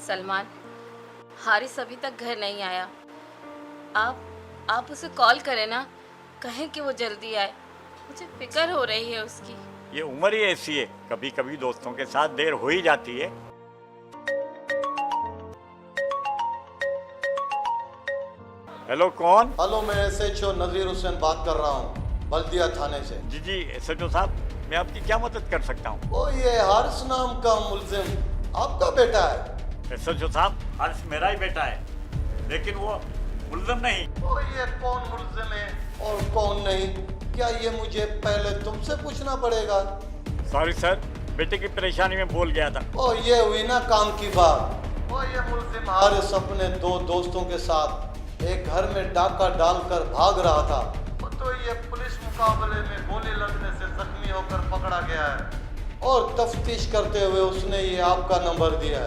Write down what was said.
सलमान, हारिस अभी तक घर नहीं आया। आप उसे कॉल करें ना, कहें कि वो जल्दी आए। मुझे फिक्र हो रही है उसकी। ये उम्र ही ऐसी है, कभी कभी दोस्तों के साथ देर हो ही जाती है। हेलो, कौन? हेलो, मैं एसएचओ नज़ीर हुसैन बात कर रहा हूँ, बल्दिया थाने से। जी जी एसएचओ साहब, मैं आपकी क्या मदद कर सकता हूँ? ओ, ये हारिस नाम का मुल्जिम आपका बेटा है? एसएचओ साहब, हारिस मेरा ही बेटा है, लेकिन वो मुल्जिम नहीं। ओ, ये कौन मुल्जिम है और कौन नहीं, क्या ये मुझे पहले तुमसे पूछना पड़ेगा? सॉरी सर, बेटे की परेशानी में बोल गया था। ओ, ये हुई ना काम की बात। ओ, ये मुल्जिम हारिस अपने दो दोस्तों के साथ एक घर में डाका डालकर भाग रहा था। तो ये पुलिस मुकाबले में गोली लगने से जख्मी होकर पकड़ा गया है और तफ्तीश करते हुए उसने ये आपका नंबर दिया